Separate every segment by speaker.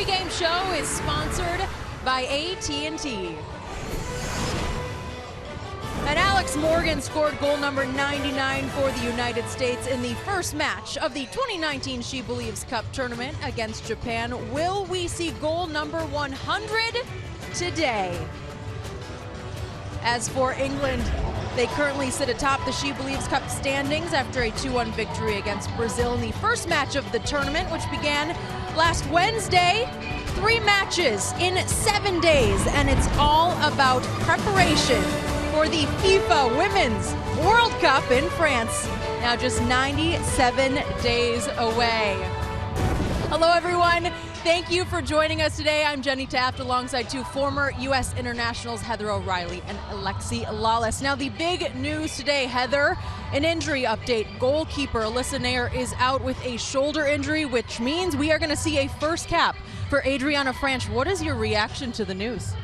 Speaker 1: pregame show is sponsored by AT&T. And Alex Morgan scored goal number 99 for the United States in the first match of the 2019 She Believes Cup tournament against Japan. Will we see goal number 100 today? As for England, they currently sit atop the She Believes Cup standings after a 2-1 victory against Brazil in the first match of the tournament, which began last Wednesday. 3 matches in 7 days, and it's all about preparation for the FIFA Women's World Cup in France, now just 97 days away. Hello, everyone. Thank you for joining us today. I'm Jenny Taft alongside 2 former U.S. internationals, Heather O'Reilly and Alexi Lawless. Now, the big news today, Heather, an injury update. Goalkeeper Alyssa Nair is out with a shoulder injury, which means we are going to see a first cap for Adriana Franch. What is your reaction to the news?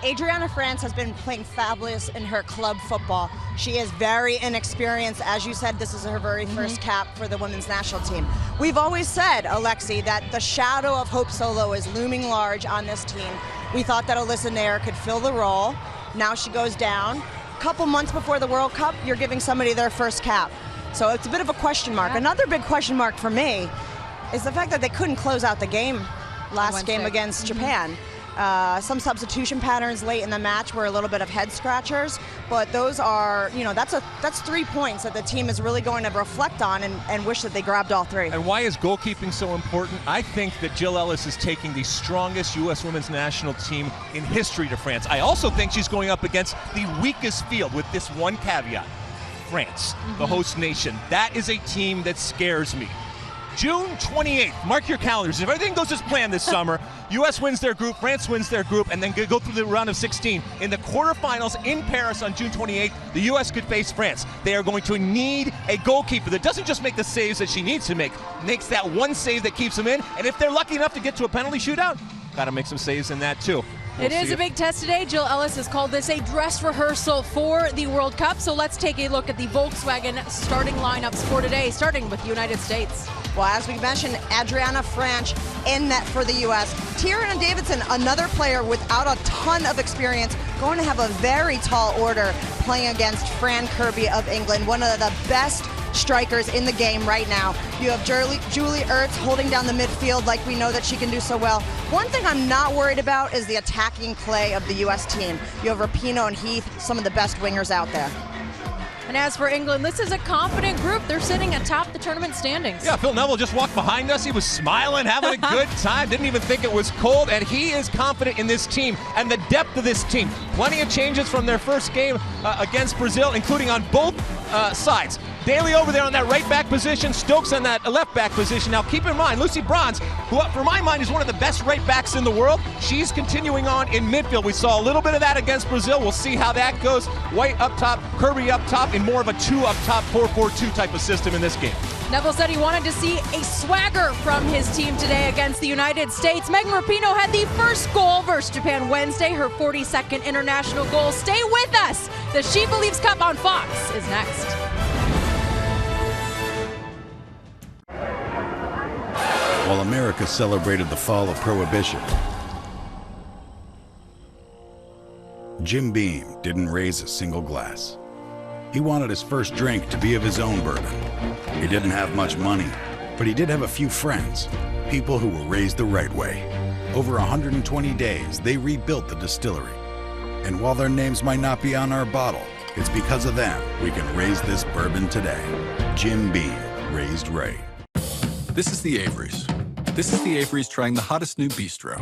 Speaker 2: Adriana Franch has been playing fabulous in her club football. She is very inexperienced. As you said, this is her very first cap for the women's national team. We've always said, Alexi, that the shadow of Hope Solo is looming large on this team. We thought that Alyssa Nair could fill the role. Now she goes down. A couple months before the World Cup, you're giving somebody their first cap. So it's a bit of a question mark.
Speaker 1: Yeah.
Speaker 2: Another big question mark for me is the fact that they couldn't close out the game last game against Japan. Some substitution patterns late in the match were a little bit of head scratchers, but those are, that's 3 points that the team is really going to reflect on and wish that they grabbed all 3.
Speaker 3: And why is goalkeeping so important? I think that Jill Ellis is taking the strongest U.S. women's national team in history to France. I also think she's going up against the weakest field with this one caveat. France, the host nation. That is a team that scares me. June 28th, mark your calendars. If everything goes as planned this summer, U.S. wins their group, France wins their group, and then go through the round of 16. In the quarterfinals in Paris on June 28th, the U.S. could face France. They are going to need a goalkeeper that doesn't just make the saves that she needs to make, makes that one save that keeps them in, and if they're lucky enough to get to a penalty shootout, got to make some saves in that too.
Speaker 1: It is a big test today. Jill Ellis has called this a dress rehearsal for the World Cup. So let's take a look at the Volkswagen starting lineups for today, starting with the United States.
Speaker 2: Well, as we mentioned, Adriana Franch in net for the U.S. Tiernan Davidson, another player without a ton of experience, going to have a very tall order playing against Fran Kirby of England, one of the best strikers in the game right now. You have Julie Ertz holding down the midfield like we know that she can do so well. One thing I'm not worried about is the attacking play of the U.S. team. You have Rapinoe and Heath, some of the best wingers out there.
Speaker 1: And as for England, this is a confident group. They're sitting atop the tournament standings.
Speaker 3: Yeah, Phil Neville just walked behind us. He was smiling, having a good time, didn't even think it was cold, and he is confident in this team and the depth of this team. Plenty of changes from their first game against Brazil, including on both sides. Daly over there on that right back position, Stokes on that left back position. Now keep in mind, Lucy Bronze, who for my mind is one of the best right backs in the world, she's continuing on in midfield. We saw a little bit of that against Brazil. We'll see how that goes. White up top, Kirby up top, in more of a 2 up top, 4-4-2 type of system in this game.
Speaker 1: Neville said he wanted to see a swagger from his team today against the United States. Megan Rapinoe had the first goal versus Japan Wednesday, her 42nd international goal. Stay with us. The She Believes Cup on Fox is next.
Speaker 4: While America celebrated the fall of Prohibition, Jim Beam didn't raise a single glass. He wanted his first drink to be of his own bourbon. He didn't have much money, but he did have a few friends, people who were raised the right way. Over 120 days, they rebuilt the distillery. And while their names might not be on our bottle, it's because of them we can raise this bourbon today. Jim Beam, raised right.
Speaker 5: This is the Averys. This is the Averys trying the hottest new bistro.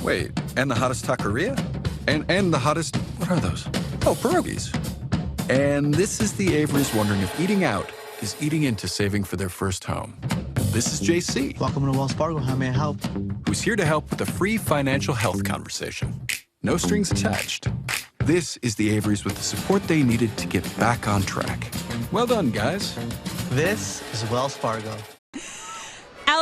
Speaker 5: Wait, and the hottest taqueria? And the hottest, what are those? Oh, pierogies. And this is the Averys wondering if eating out is eating into saving for their first home. This is JC.
Speaker 6: Welcome to Wells Fargo. How may I help?
Speaker 5: Who's here to help with a free financial health conversation. No strings attached. This is the Averys with the support they needed to get back on track. Well done, guys.
Speaker 6: This is Wells Fargo.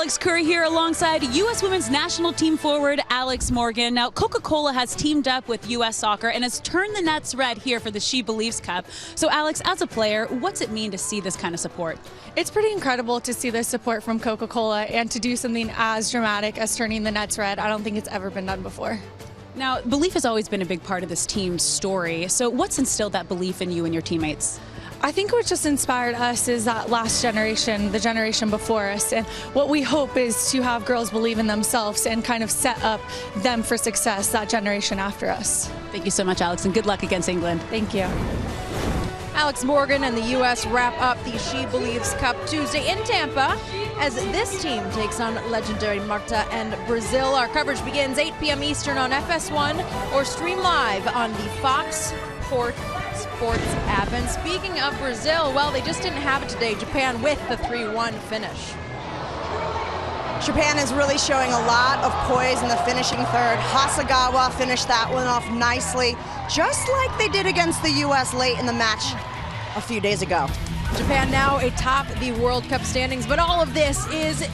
Speaker 6: Alex Curry here alongside U.S. Women's National Team forward Alex Morgan. Now, Coca-Cola has teamed up with U.S. Soccer and has turned the nets red here for the SheBelievesCup. So, Alex, as a player, what's it mean to see this kind of support?
Speaker 7: It's pretty incredible to see this support from Coca-Cola and to do something as dramatic as turning the nets red. I don't think it's ever been done before.
Speaker 6: Now, belief has always been a big part of this team's story. So, what's instilled that belief in you and your teammates?
Speaker 7: I think what just inspired us is that last generation, the generation before us, and what we hope is to have girls believe in themselves and kind of set up them for success, that generation after us.
Speaker 6: Thank you so much, Alex, and good luck against England.
Speaker 7: Thank you.
Speaker 1: Alex Morgan and the U.S. wrap up the SheBelievesCup Tuesday in Tampa as this team takes on legendary Marta and Brazil. Our coverage begins 8 p.m. Eastern on FS1 or stream live on the Fox Sports app. And speaking of Brazil, well, they just didn't have it today. Japan with the 3-1 finish.
Speaker 2: Japan is really showing a lot of poise in the finishing third. Hasegawa finished that one off nicely, just like they did against the U.S. late in the match a few days ago.
Speaker 1: Japan now atop the World Cup standings, but all of this is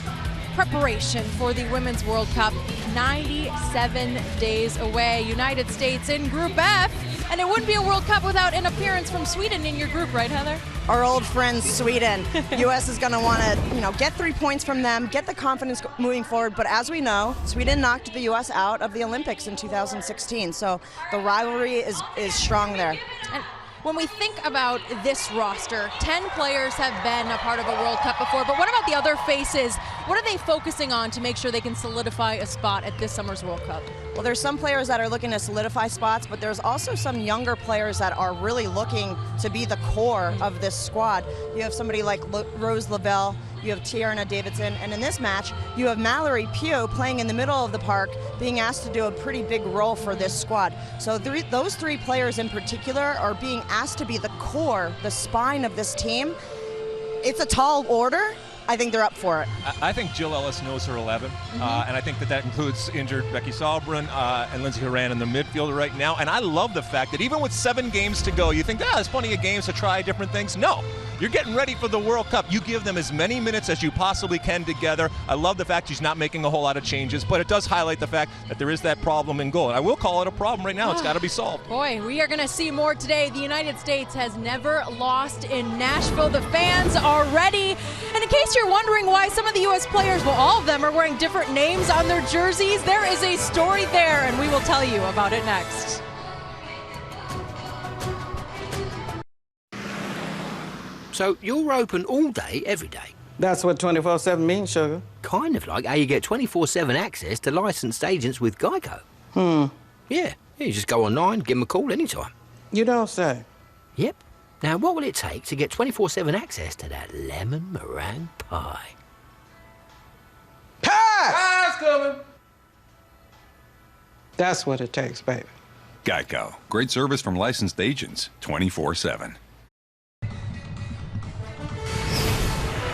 Speaker 1: preparation for the Women's World Cup, 97 days away. United States in Group F, and it wouldn't be a World Cup without an appearance from Sweden in your group, right, Heather?
Speaker 2: Our old friends, Sweden. U.S. is going to want to, get 3 points from them, get the confidence moving forward. But as we know, Sweden knocked the U.S. out of the Olympics in 2016. So the rivalry is strong there.
Speaker 1: And when we think about this roster, 10 players have been a part of a World Cup before, but what about the other faces? What are they focusing on to make sure they can solidify a spot at this summer's World Cup?
Speaker 2: Well, there's some players that are looking to solidify spots, but there's also some younger players that are really looking to be the core of this squad. You have somebody like Rose Lavelle, you have Tierna Davidson, and in this match, you have Mallory Pugh playing in the middle of the park, being asked to do a pretty big role for this squad. So those 3 players in particular are being asked to be the core, the spine of this team. It's a tall order. I think they're up for it.
Speaker 3: I think Jill Ellis knows her 11, and I think that includes injured Becky Sauerbrunn and Lindsey Horan in the midfield right now. And I love the fact that even with 7 games to go, you think, there's plenty of games to try different things. No. You're getting ready for the World Cup. You give them as many minutes as you possibly can together. I love the fact she's not making a whole lot of changes, but it does highlight the fact that there is that problem in goal. And I will call it a problem right now. It's got to be solved.
Speaker 1: Boy, we are going to see more today. The United States has never lost in Nashville. The fans are ready. And in case you're wondering why some of the U.S. players, well, all of them are wearing different names on their jerseys, there is a story there, and we will tell you about it next.
Speaker 8: So you're open all day, every day?
Speaker 9: That's what 24/7 means, sugar.
Speaker 8: Kind of like how you get 24/7 access to licensed agents with Geico. Yeah, you just go online, give them a call anytime.
Speaker 9: You don't say.
Speaker 8: Yep. Now, what will it take to get 24/7 access to that lemon meringue pie?
Speaker 9: Pie! Pie's coming! That's what it takes, baby.
Speaker 5: Geico. Great service from licensed agents 24/7.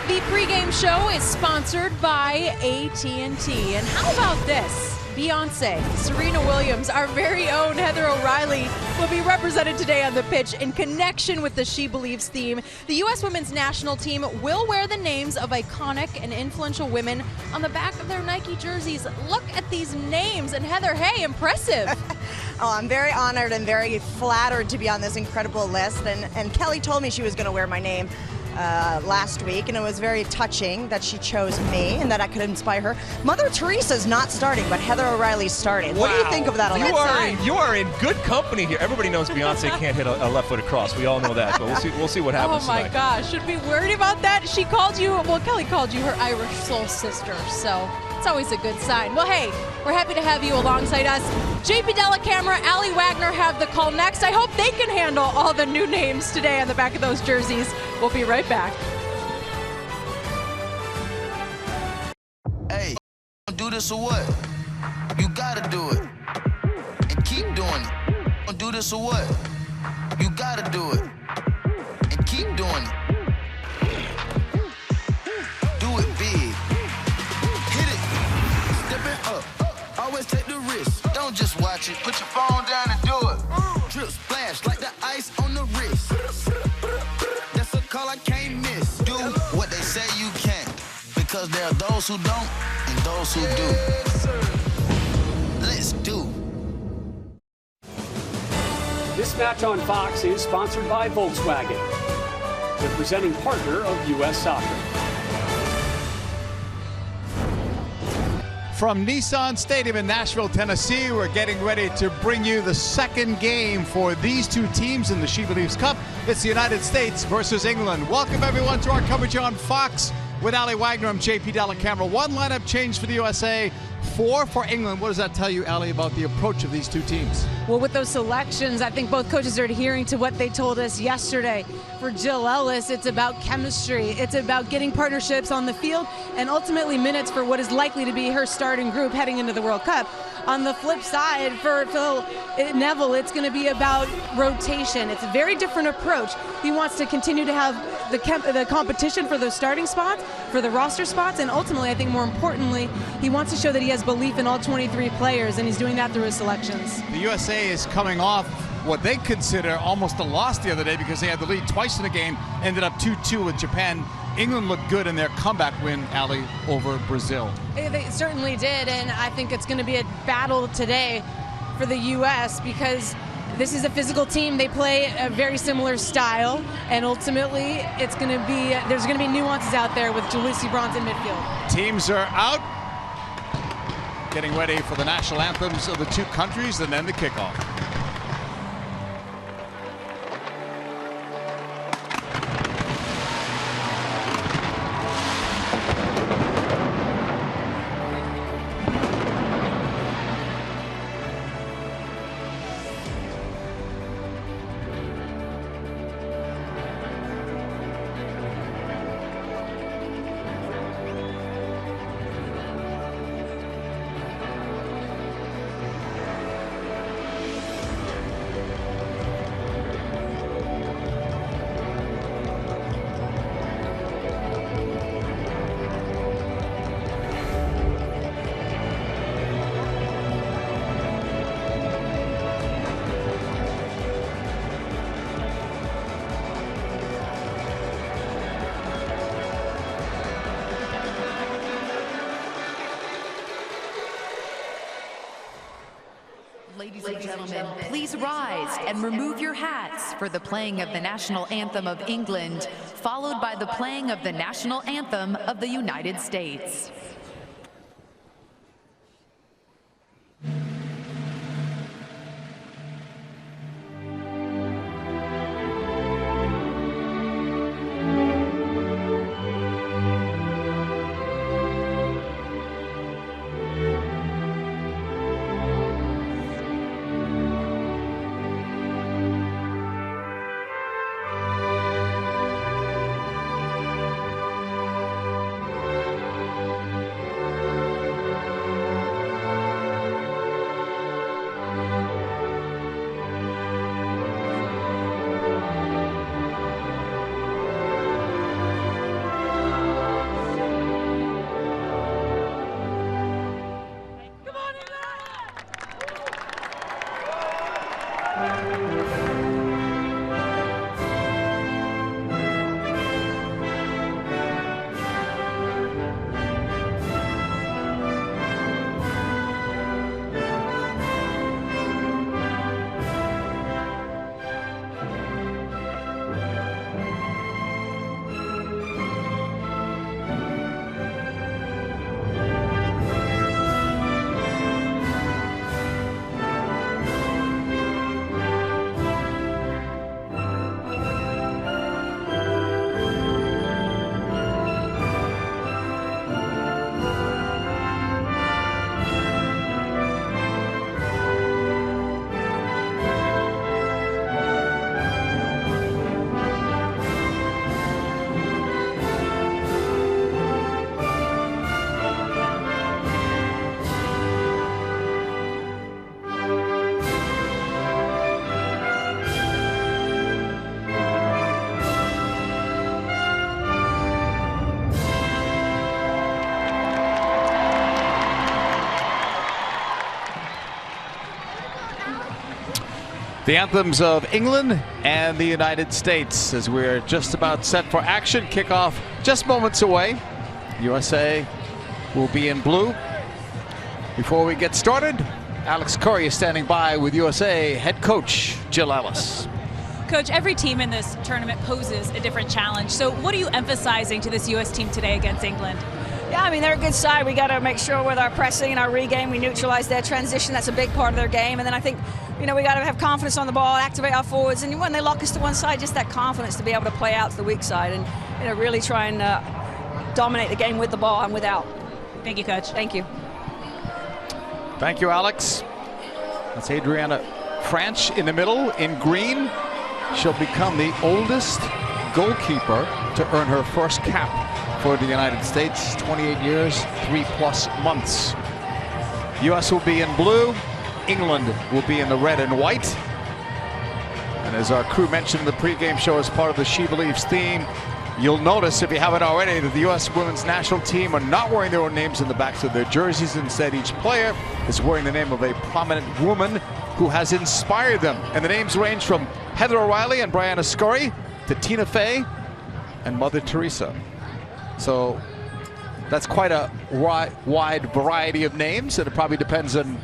Speaker 1: The pregame show is sponsored by AT&T. And how about this? Beyonce, Serena Williams, our very own Heather O'Reilly will be represented today on the pitch in connection with the She Believes theme. The U.S. Women's National Team will wear the names of iconic and influential women on the back of their Nike jerseys. Look at these names. And Heather, hey, impressive.
Speaker 2: Oh, I'm very honored and very flattered to be on this incredible list. And Kelly told me she was going to wear my name last week, and it was very touching that she chose me and that I could inspire her. Mother Teresa's not starting, but Heather O'Reilly's starting. What do you think of that?
Speaker 3: You are in good company here. Everybody knows Beyonce can't hit a left-footed cross. We all know that, but we'll see what happens
Speaker 1: tonight. Oh my gosh, should we be worried about that? She called you, well, Kelly called you her Irish soul sister, so it's always a good sign. Well, hey, we're happy to have you alongside us. JP Della Camera, Allie Wagner have the call next. I hope they can handle all the new names today on the back of those jerseys. We'll be right back.
Speaker 10: Hey, do this or what? You gotta do it. And keep doing it. Do this or what? You gotta do it. And keep doing it. Do it big. Hit it. Step it up. Always take the risk. Don't just watch it. Put your phone down and do it. Drip splash like the ice on the wrist. That's a call I can't miss. Do what they say you can't. Because there are those those who don't and those who do. Let's do.
Speaker 11: This match on Fox is sponsored by Volkswagen, the presenting partner of U.S. Soccer.
Speaker 12: From Nissan Stadium in Nashville, Tennessee, we're getting ready to bring you the second game for these two teams in the SheBelievesCup. It's the United States versus England. Welcome everyone to our coverage on Fox with Ali Wagner. I'm JP Dellacamera. One lineup change for the USA, 4 for England. What does that tell you, Ali, about the approach of these two teams?
Speaker 1: Well, with those selections, I think both coaches are adhering to what they told us yesterday. For Jill Ellis, it's about chemistry. It's about getting partnerships on the field and ultimately minutes for what is likely to be her starting group heading into the World Cup. On the flip side, for Phil Neville, it's going to be about rotation. It's a very different approach. He wants to continue to have the competition for those starting spots, for the roster spots, and ultimately, I think more importantly, he wants to show that he has belief in all 23 players, and he's doing that through his selections.
Speaker 12: The USA is coming off what they consider almost a loss the other day because they had the lead twice in the game, ended up 2-2 with Japan. England looked good in their comeback win, Ali, over Brazil.
Speaker 1: They certainly did, and I think it's going to be a battle today for the U.S. because this is a physical team. They play a very similar style, and ultimately, there's going to be nuances out there with Lucy Bronze in midfield.
Speaker 12: Teams are out, getting ready for the national anthems of the two countries, and then the kickoff.
Speaker 13: Ladies and gentlemen, please rise and remove your hats for the playing of the national anthem of England, followed by the playing of the national anthem of the United States.
Speaker 12: The anthems of England and the United States as we're just about set for action. Kickoff just moments away. USA will be in blue. Before we get started, Alex Curry is standing by with USA head coach Jill Ellis.
Speaker 6: Coach, every team in this tournament poses a different challenge. So what are you emphasizing to this U.S. team today against England?
Speaker 14: Yeah, I mean, they're a good side. We got to make sure with our pressing and our regame, we neutralize their transition. That's a big part of their game. And then I think, we got to have confidence on the ball, activate our forwards. And when they lock us to one side, just that confidence to be able to play out to the weak side and, really try and dominate the game with the ball and without.
Speaker 6: Thank you, Coach.
Speaker 14: Thank you.
Speaker 12: Thank you, Alex. That's Adriana Franch in the middle in green. She'll become the oldest goalkeeper to earn her first cap for the United States, 28 years, 3+ months. U.S. will be in blue. England will be in the red and white. And as our crew mentioned in the pregame show as part of the She Believes theme, you'll notice, if you haven't already, that the U.S. women's national team are not wearing their own names in the backs of their jerseys. Instead, each player is wearing the name of a prominent woman who has inspired them. And the names range from Heather O'Reilly and Brianna Scurry to Tina Fey and Mother Teresa. So that's quite a wide variety of names, and it probably depends on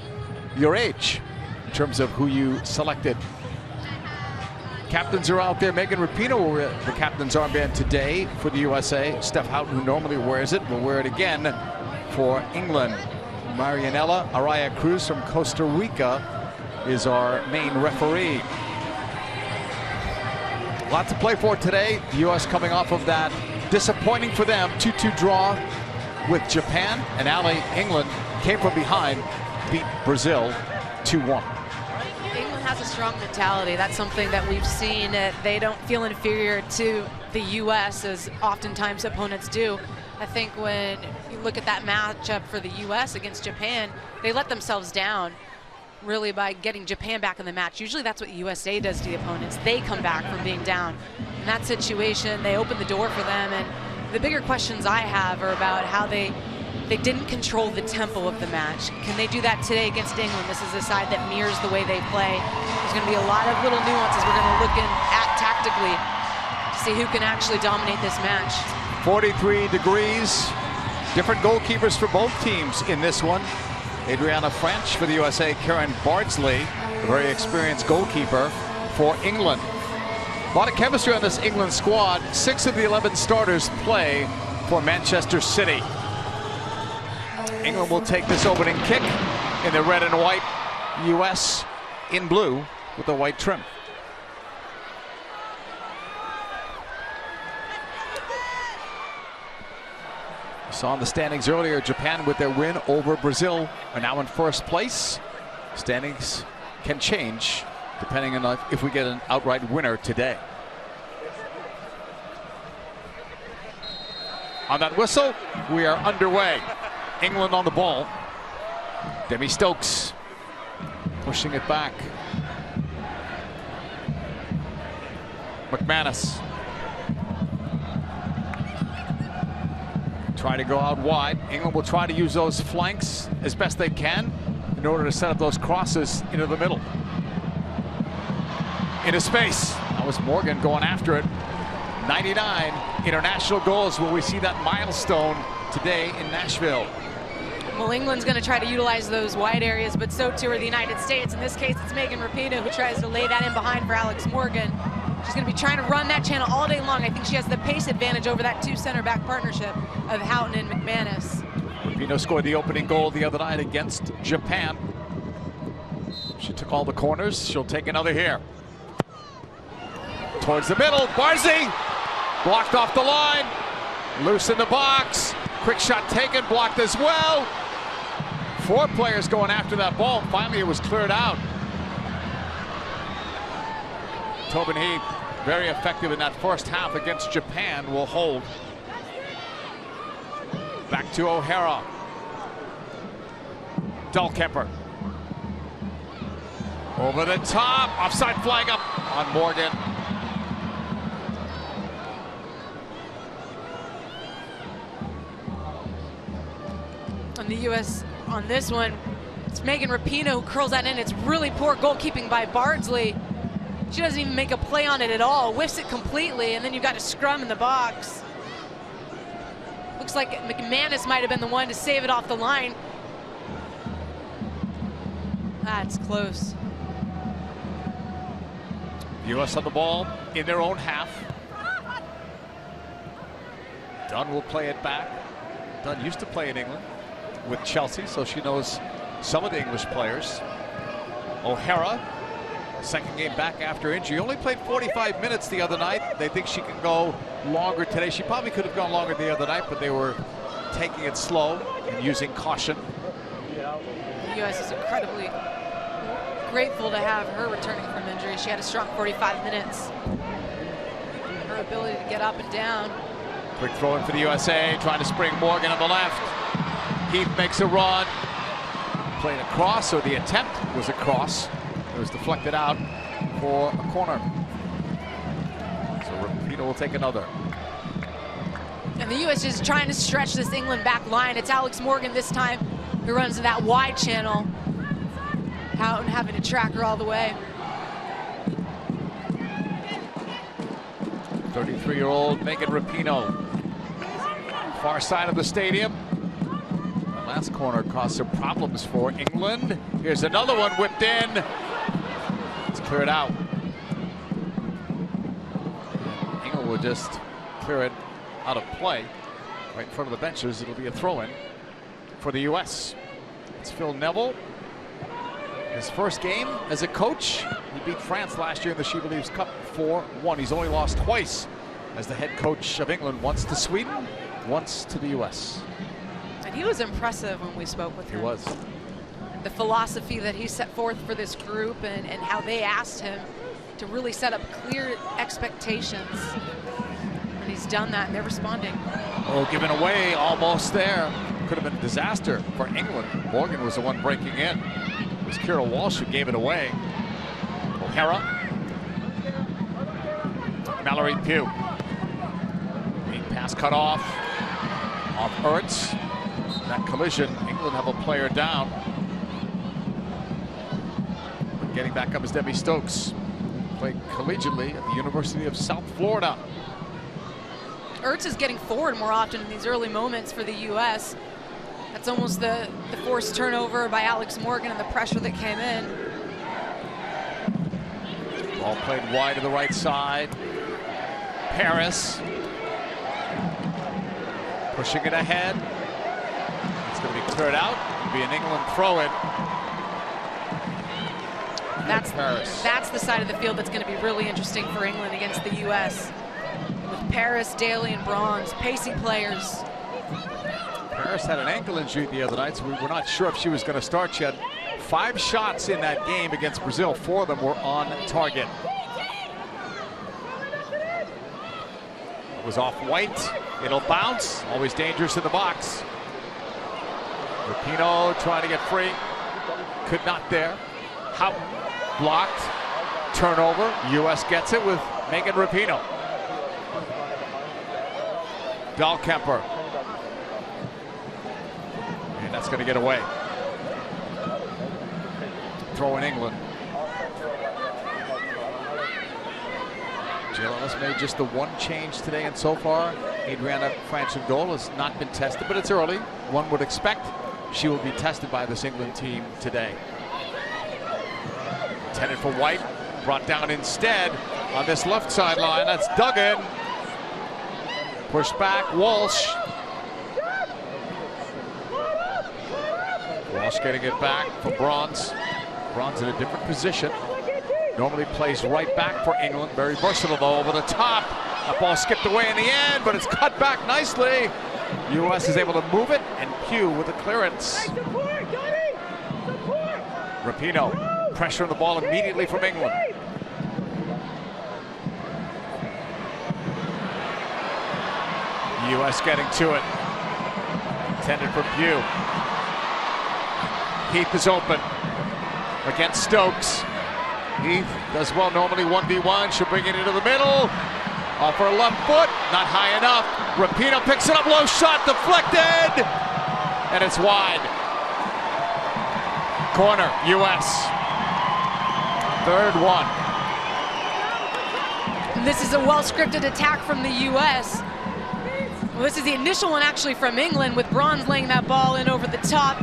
Speaker 12: your age in terms of who you selected. Captains are out there. Megan Rapinoe will wear the captain's armband today for the USA. Steph Houghton, who normally wears it, will wear it again for England. Marianela Araya Cruz from Costa Rica is our main referee. A lot to play for today. The U.S. coming off of that disappointing for them 2-2 draw with Japan, and Ali, England came from behind, beat Brazil 2-1.
Speaker 15: England has a strong mentality. That's something that we've seen. They don't feel inferior to the U.S. as oftentimes opponents do. I think when you look at that matchup for the U.S. against Japan, they let themselves down really by getting Japan back in the match. Usually that's what USA does to the opponents. They come back from being down. In that situation, they open the door for them. And the bigger questions I have are about how they didn't control the tempo of the match. Can they do that today against England? This is a side that mirrors the way they play. There's going to be a lot of little nuances we're going to look at tactically to see who can actually dominate this match.
Speaker 12: 43 degrees. Different goalkeepers for both teams in this one. Adriana Franch for the USA, Karen Bardsley, a very experienced goalkeeper for England. A lot of chemistry on this England squad. 6 of the 11 starters play for Manchester City. England will take this opening kick in the red and white. U.S. in blue with the white trim. Saw in the standings earlier, Japan with their win over Brazil are now in first place. Standings can change depending on if we get an outright winner today. On that whistle, we are underway. England on the ball. Demi Stokes pushing it back. McManus. Try to go out wide. England will try to use those flanks as best they can in order to set up those crosses into the middle. Into space. That was Morgan going after it. 99 international goals. Will we see that milestone today in Nashville?
Speaker 15: Well, England's going to try to utilize those wide areas, but so too are the United States. In this case, it's Megan Rapinoe who tries to lay that in behind for Alex Morgan. She's going to be trying to run that channel all day long. I think she has the pace advantage over that 2 center back partnership of Houghton and McManus.
Speaker 12: Rapinoe scored the opening goal the other night against Japan. She took all the corners. She'll take another here. Towards the middle, Barzy blocked off the line. Loose in the box. Quick shot taken, blocked as well. 4 players going after that ball. Finally, it was cleared out. Tobin Heath, very effective in that first half against Japan, will hold. Back to O'Hara. Dahlkemper. Over the top, offside flag up on Morgan.
Speaker 15: On the U.S. on this one, it's Megan Rapinoe who curls that in. It's really poor goalkeeping by Bardsley. She doesn't even make a play on it at all, whiffs it completely, and then you've got a scrum in the box. Looks like McManus might have been the one to save it off the line. That's close.
Speaker 12: U.S. on the ball in their own half. Dunn will play it back. Dunn used to play in England with Chelsea, so she knows some of the English players. O'Hara, second game back after injury. Only played 45 minutes the other night. They think she can go longer today. She probably could have gone longer the other night, but they were taking it slow and using caution.
Speaker 15: The U.S. is incredibly grateful to have her returning from injury. She had a strong 45 minutes. Her ability to get up and down.
Speaker 12: Quick throw in for the USA, trying to spring Morgan on the left. Heath makes a run. Playing a cross, or the attempt was a cross. It was deflected out for a corner. So Rapinoe will take another.
Speaker 15: And the U.S. is trying to stretch this England back line. It's Alex Morgan this time who runs to that wide channel. Out and having to track her all the way.
Speaker 12: 33-year-old Megan Rapinoe. Far side of the stadium. The last corner caused some problems for England. Here's another one whipped in. It's cleared out. England will just clear it out of play. Right in front of the benches, it'll be a throw-in for the U.S. It's Phil Neville. His first game as a coach. He beat France last year in the SheBelievesCup 4-1. He's only lost twice as the head coach of England, once to Sweden, once to the U.S.
Speaker 15: And he was impressive when we spoke with him.
Speaker 12: He was.
Speaker 15: The philosophy that he set forth for this group and how they asked him to really set up clear expectations. And he's done that, and they're responding.
Speaker 12: Oh, given away almost there. Could have been a disaster for England. Morgan was the one breaking in. It was Kira Walsh who gave it away. O'Hara. Mallory Pugh. Being pass cut off Ertz. That collision, England have a player down. Getting back up is Debbie Stokes. Played collegiately at the University of South Florida.
Speaker 15: Ertz is getting forward more often in these early moments for the U.S. That's almost the forced turnover by Alex Morgan and the pressure that came in.
Speaker 12: Ball played wide to the right side. Paris pushing it ahead. It's going to be cleared out. It'll be an England throw-in.
Speaker 15: That's the side of the field that's going to be really interesting for England against the U.S. With Paris, Daly, and Bronze, pacey players.
Speaker 12: Paris had an ankle injury the other night, so we were not sure if she was going to start. She had 5 shots in that game against Brazil. 4 of them were on target. It was off White. It'll bounce. Always dangerous in the box. Rapinoe trying to get free. Could not there. Houghton blocked. Turnover. U.S. gets it with Megan Rapinoe. Dahlkemper. And that's going to get away. Throw in England. Jill Ellis made just the one change today, and so far Adriana Franch in goal has not been tested, but it's early. One would expect she will be tested by this England team today. Intended for White, brought down instead on this left sideline. That's Duggan. Pushed back, Walsh. Walsh getting it back for Bronze. Bronze in a different position. Normally plays right back for England. Very versatile though, over the top. That ball skipped away in the end, but it's cut back nicely. U.S. is able to move it, and Pugh with the clearance. Rapinoe, pressure on the ball immediately from England. U.S. getting to it. Intended for Pugh. Heath is open against Stokes. Heath does well normally 1v1. She'll bring it into the middle. Off her left foot, not high enough. Rapinoe picks it up, low shot, deflected, and it's wide. Corner, U.S. Third one.
Speaker 15: This is a well-scripted attack from the U.S. Well, this is the initial one actually from England, with Bronze laying that ball in over the top.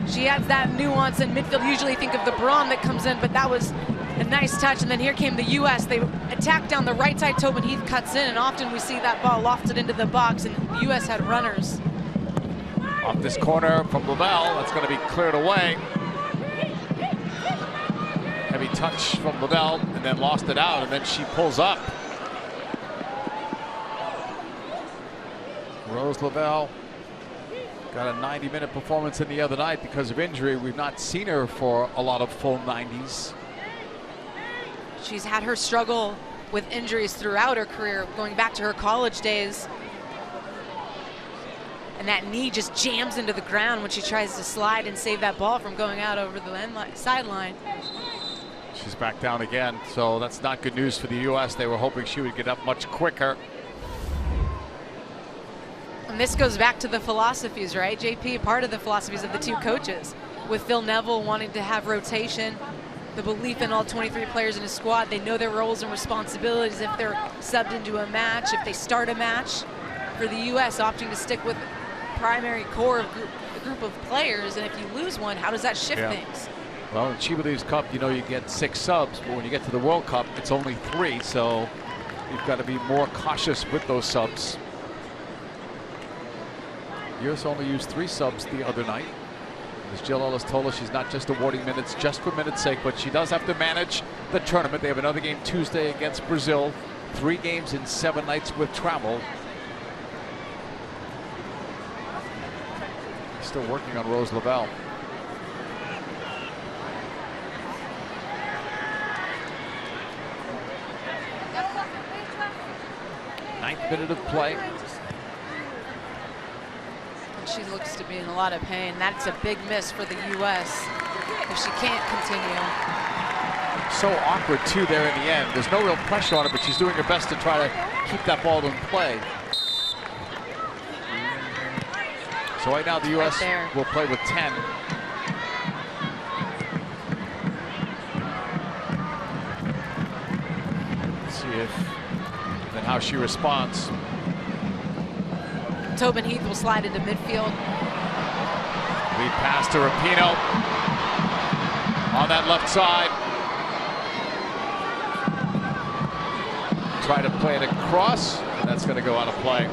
Speaker 15: She adds that nuance in midfield. Usually think of the Braun that comes in, but that was a nice touch. And then here came the U.S. They attacked down the right side. Tobin Heath cuts in, and often we see that ball lofted into the box, and the U.S. had runners.
Speaker 12: Off this corner from Lavelle, that's going to be cleared away. Heavy touch from Lavelle, and then lost it out, and then she pulls up. Rose Lavelle got a 90-minute performance in the other night because of injury. We've not seen her for a lot of full 90s.
Speaker 15: She's had her struggle with injuries throughout her career, going back to her college days. And that knee just jams into the ground when she tries to slide and save that ball from going out over the sideline.
Speaker 12: She's back down again, so that's not good news for the U.S. They were hoping she would get up much quicker.
Speaker 15: And this goes back to the philosophies, right, JP? Part of the philosophies of the two coaches, with Phil Neville wanting to have rotation, the belief in all 23 players in his squad. They know their roles and responsibilities if they're subbed into a match, if they start a match. For the U.S., opting to stick with primary core of the group of players, and if you lose one, how does that shift things?
Speaker 12: Well, in SheBelieves Cup, you know you get 6 subs, but when you get to the World Cup, it's only 3, so you've got to be more cautious with those subs. US only used 3 subs the other night. As Jill Ellis told us, she's not just awarding minutes just for minutes' sake, but she does have to manage the tournament. They have another game Tuesday against Brazil, 3 games in 7 nights with travel. Still working on Rose Lavelle. Ninth minute of play.
Speaker 15: She looks to be in a lot of pain. That's a big miss for the U.S. if she can't continue.
Speaker 12: So awkward, too, there in the end. There's no real pressure on her, but she's doing her best to try to keep that ball in play. So right now the U.S. will play with 10. Let's see then how she responds.
Speaker 15: Tobin Heath will slide into midfield.
Speaker 12: Lead pass to Rapinoe on that left side. Try to play it across, and that's going to go out of play.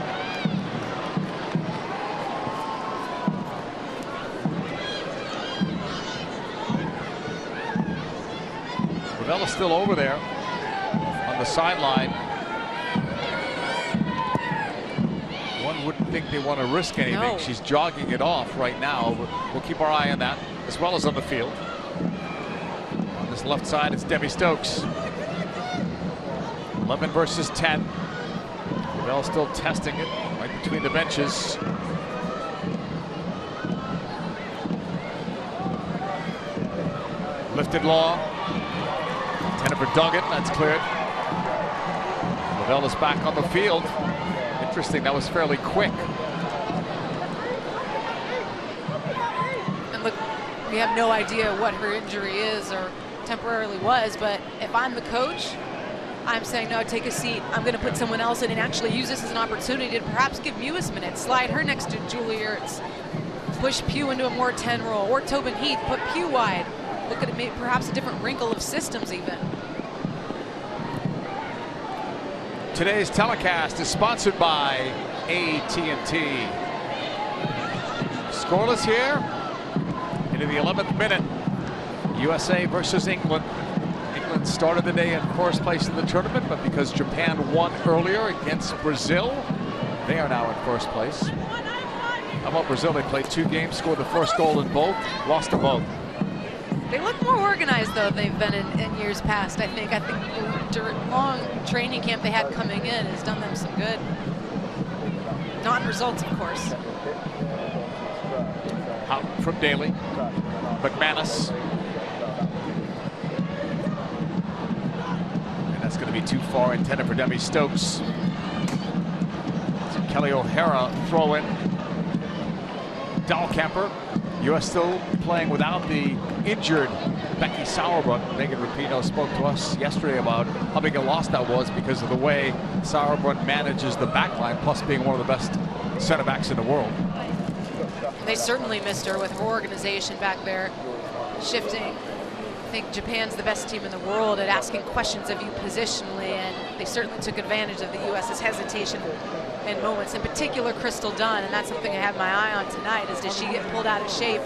Speaker 12: Ravella's still over there on the sideline. One wouldn't think they want to risk anything. No. She's jogging it off right now. We'll keep our eye on that, as well as on the field. On this left side, it's Debbie Stokes. 11 versus 10. Lavelle still testing it right between the benches. Lifted long. Jennifer Duggan, that's cleared. Lavelle is back on the field. Interesting, that was fairly quick.
Speaker 15: And look, we have no idea what her injury is or temporarily was, but if I'm the coach, I'm saying, no, take a seat. I'm going to put someone else in and actually use this as an opportunity to perhaps give Mewis minutes. Slide her next to Julie Ertz. Push Pugh into a more 10 role. Or Tobin Heath, put Pugh wide. Look at it, perhaps a different wrinkle of systems even.
Speaker 12: Today's telecast is sponsored by AT&T. Scoreless here into the 11th minute. USA versus England. England started the day in first place in the tournament, but because Japan won earlier against Brazil, they are now in first place. How about Brazil? They played 2 games, scored the first goal in both, lost them both.
Speaker 15: They look more organized, though, they've been in years past, I think. I think the long training camp they had coming in has done them some good. Not in results, of course.
Speaker 12: Out from Daly. McManus. And that's going to be too far intended for Debbie Stokes. So Kelly O'Hara throw in. Dahlkemper U.S. still playing without the injured Becky Sauerbrunn. Megan Rapinoe spoke to us yesterday about how big a loss that was because of the way Sauerbrunn manages the back line, plus being one of the best center backs in the world.
Speaker 15: They certainly missed her with her organization back there, shifting. I think Japan's the best team in the world at asking questions of you positionally, and they certainly took advantage of the U.S.'s hesitation in moments, in particular Crystal Dunn, and that's something I have my eye on tonight, is does she get pulled out of shape?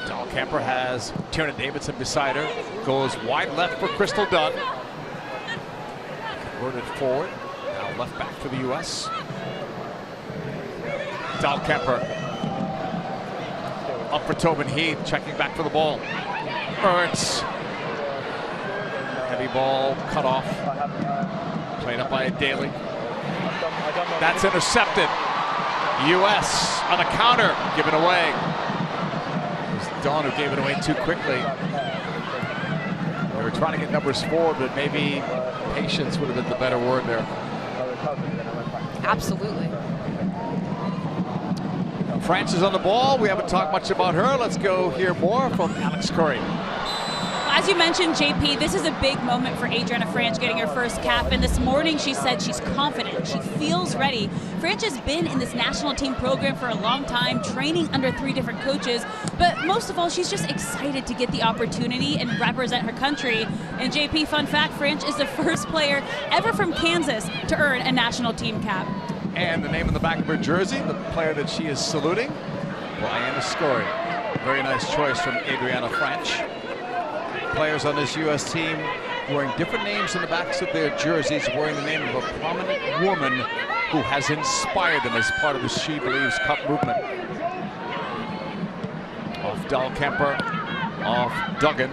Speaker 12: Dahlkemper has Tiernan Davidson beside her, goes wide left for Crystal Dunn. Converted forward, now left back for the U.S. Dahlkemper up for Tobin Heath, checking back for the ball. Ernst. Heavy ball cut off. Played up by Daly. That's intercepted. U.S. on a counter, given away. It was Dawn who gave it away too quickly. They were trying to get numbers forward, but maybe patience would have been the better word there.
Speaker 15: Absolutely.
Speaker 12: France is on the ball. We haven't talked much about her. Let's go hear more from Alex Curry.
Speaker 6: As you mentioned, JP, this is a big moment for Adriana Franch getting her first cap. And this morning she said she's confident. She feels ready. Franch has been in this national team program for a long time, training under 3 different coaches. But most of all, she's just excited to get the opportunity and represent her country. And JP, fun fact, Franch is the first player ever from Kansas to earn a national team cap.
Speaker 12: And the name on the back of her jersey, the player that she is saluting, Diana Scory. Very nice choice from Adriana Franch. Players on this U.S. team wearing different names on the backs of their jerseys, wearing the name of a prominent woman who has inspired them as part of the She Believes Cup movement. Off Dahlkemper, off Duggan.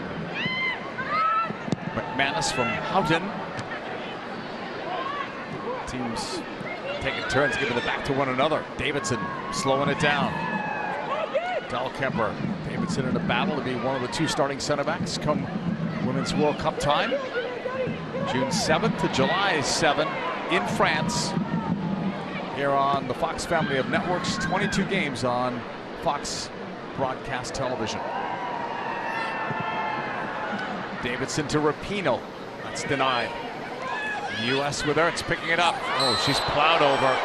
Speaker 12: McManus from Houghton. Teams taking turns, giving it back to one another. Davidson slowing it down. Dahlkemper, Davidson in a battle to be one of the 2 starting center backs come Women's World Cup time. June 7th to July 7 in France. Here on the Fox family of networks, 22 games on Fox broadcast television. Davidson to Rapinoe. That's denied. U.S. with her, it's picking it up. Oh, she's plowed over.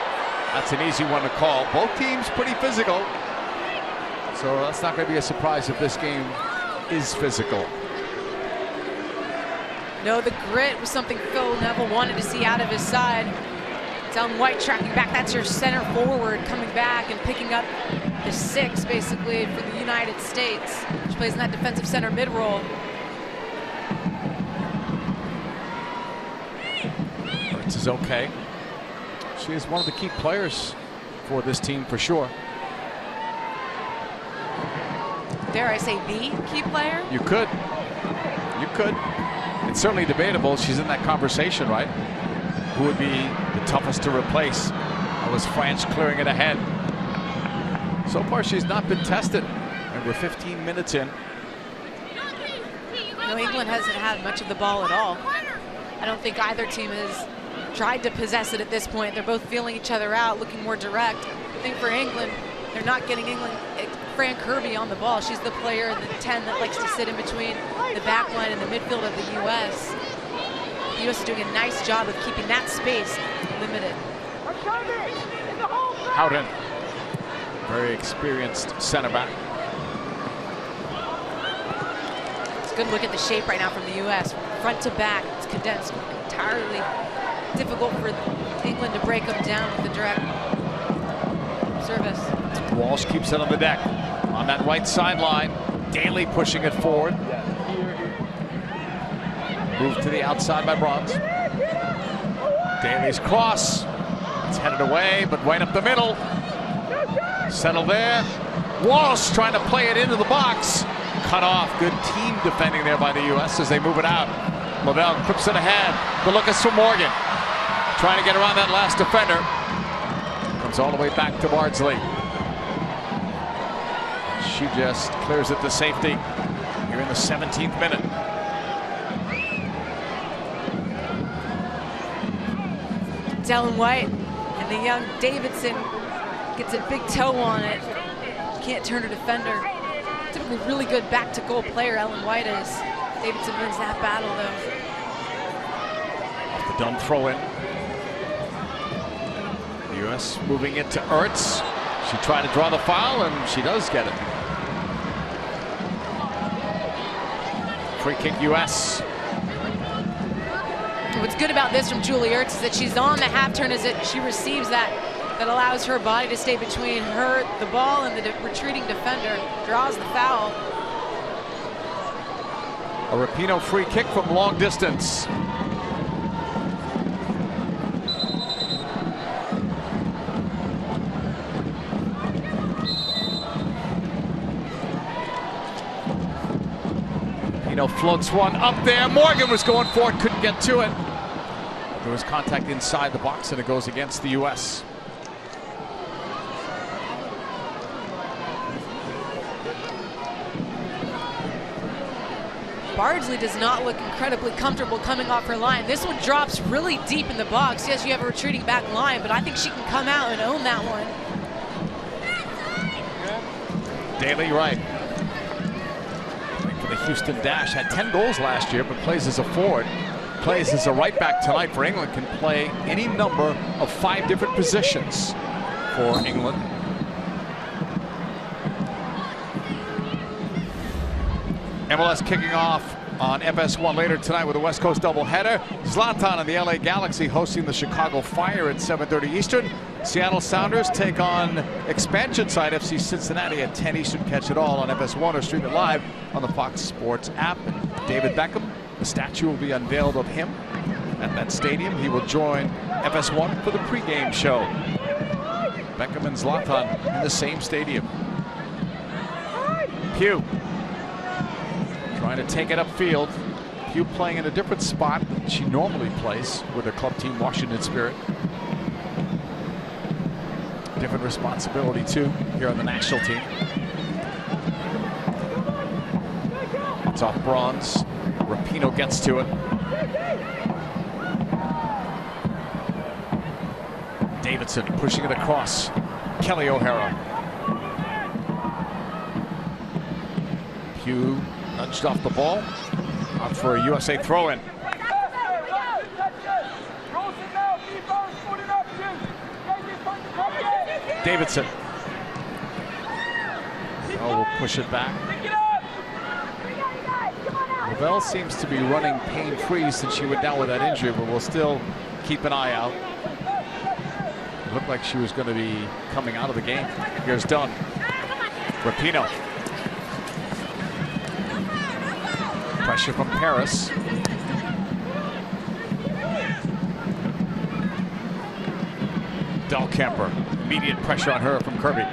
Speaker 12: That's an easy one to call. Both teams pretty physical. So that's not going to be a surprise if this game is physical.
Speaker 15: No, the grit was something Phil Neville wanted to see out of his side. Ellen White tracking back. That's your center forward coming back and picking up the 6 basically for the United States. She plays in that defensive center mid role.
Speaker 12: Is okay. She is one of the key players for this team for sure.
Speaker 15: Dare I say the key player?
Speaker 12: You could. You could. It's certainly debatable. She's in that conversation, right? Who would be the toughest to replace? That was France clearing it ahead. So far, she's not been tested. And we're 15 minutes in.
Speaker 15: No, England hasn't had much of the ball at all. I don't think either team has tried to possess it at this point. They're both feeling each other out, looking more direct. I think for England, they're not getting Fran Kirby on the ball. She's the player in the 10 that likes to sit in between the back line and the midfield of the U.S. The U.S. is doing a nice job of keeping that space limited.
Speaker 12: Houghton, very experienced center back.
Speaker 15: It's a good look at the shape right now from the U.S. Front to back, it's condensed entirely. Difficult for England to break them down with the direct service.
Speaker 12: Walsh keeps it on the deck. On that right sideline, Daly pushing it forward. Moved to the outside by Bronze. Daly's cross. It's headed away, but right up the middle. Settled there. Walsh trying to play it into the box. Cut off. Good team defending there by the U.S. as they move it out. Lavelle clips it ahead. The look is for Morgan. Trying to get around that last defender. Comes all the way back to Bardsley. She just clears it to safety here in the 17th minute.
Speaker 15: Ellen White and the young Davidson gets a big toe on it. can't turn a defender. Typically really good back-to-goal player, Ellen White is. Davidson wins that battle, though.
Speaker 12: Off the dumb throw-in. U.S. moving it to Ertz. She tried to draw the foul, and she does get it. Free kick, U.S.
Speaker 15: What's good about this from Julie Ertz is that she's on the half turn as she receives that allows her body to stay between her, the ball, and the retreating defender. Draws the foul.
Speaker 12: A Rapinoe free kick from long distance. Rapinoe floats one up there. Morgan was going for it, couldn't get to it. There was contact inside the box, and it goes against the U.S.
Speaker 15: Bardsley does not look incredibly comfortable coming off her line. This one drops really deep in the box. Yes, you have a retreating back line, but I think she can come out and own that one.
Speaker 12: Daly right. For the Houston Dash, had 10 goals last year, but plays as a forward. Plays as a right back tonight for England. Can play any number of 5 different positions for England. MLS kicking off on FS1 later tonight with a West Coast doubleheader. Zlatan and the LA Galaxy hosting the Chicago Fire at 7:30 Eastern. Seattle Sounders take on expansion side FC Cincinnati at 10 Eastern. Catch it all on FS1 or stream it live on the Fox Sports app. And David Beckham, a statue will be unveiled of him at that stadium. He will join FS1 for the pregame show. Beckham and Zlatan in the same stadium. Pugh trying to take it upfield. Pugh playing in a different spot than she normally plays with her club team, Washington Spirit. Different responsibility, too, here on the national team. It's off Bronze. Rapinoe gets to it. Davidson pushing it across. Kelly O'Hara. Pugh nudged off the ball. Out for a USA throw-in. Davidson. Oh, we'll push it back. Lavelle seems to be running pain-free since she went down with that injury, but we'll still keep an eye out. It looked like she was going to be coming out of the game. Here's Dunn. Rapinoe. Pressure from Paris. Dahlkemper. Immediate pressure on her from Kirby.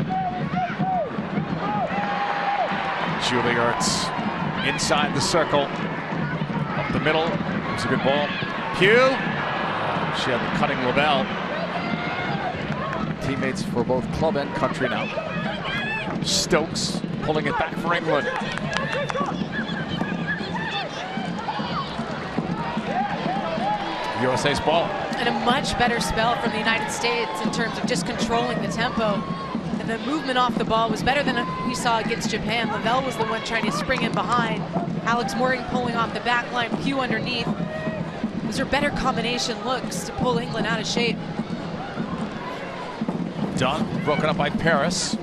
Speaker 12: Julie Ertz inside the circle. Up the middle. It was a good ball. Pugh. She had the cutting Lavelle. Teammates for both club and country now. Stokes pulling it back for England. USA's ball.
Speaker 15: And a much better spell from the United States in terms of just controlling the tempo. And the movement off the ball was better than we saw against Japan. Lavelle was the one trying to spring in behind. Alex Morgan pulling off the back line, Pugh underneath. Those are better combination looks to pull England out of shape.
Speaker 12: Dunn broken up by Paris.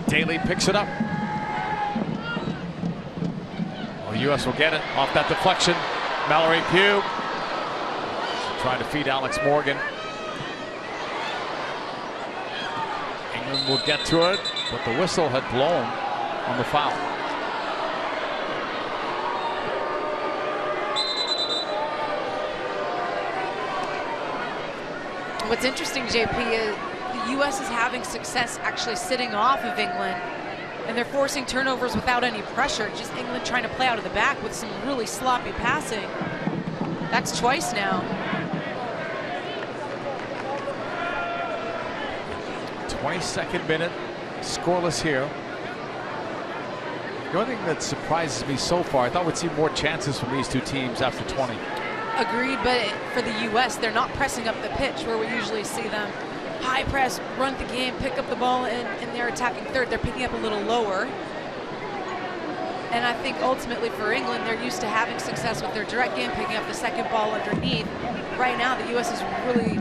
Speaker 12: Daly picks it up. Well, US will get it off that deflection. Mallory Pugh trying to feed Alex Morgan. England will get to it, but the whistle had blown on the foul.
Speaker 15: What's interesting, JP, is the U.S. is having success actually sitting off of England, and they're forcing turnovers without any pressure. Just England trying to play out of the back with some really sloppy passing. That's twice now.
Speaker 12: 22nd minute, scoreless here. The only thing that surprises me so far, I thought we'd see more chances from these two teams after 20.
Speaker 15: Agreed, but for the U.S., they're not pressing up the pitch where we usually see them. high press, run the game, pick up the ball, and they're attacking third. They're picking up a little lower. And I think ultimately for England, they're used to having success with their direct game, picking up the second ball underneath. Right now, the U.S. is really